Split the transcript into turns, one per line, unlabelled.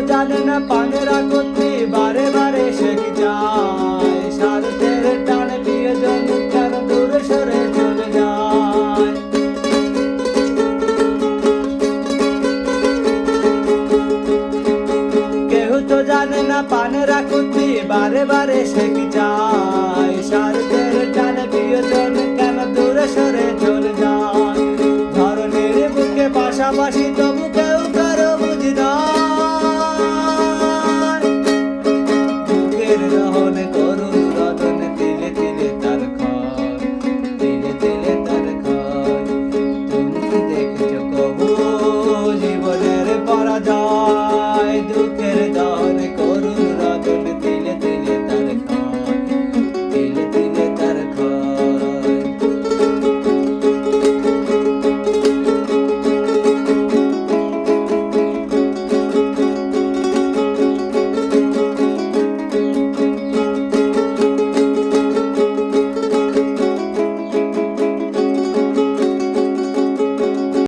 জানে না পানের আকতি বারে বারে সে কি চায়, স্বার্থের টানে প্রিয়জন কেন দূরে সরে চলে যায়। কেউ তো জানে না পানের আকতি বারে বারে সে কি চায়, স্বার্থের টানে প্রিয়জন কেন দূরে সরে চলে যায়। ধরনের বুকে পাশাপাশি তবু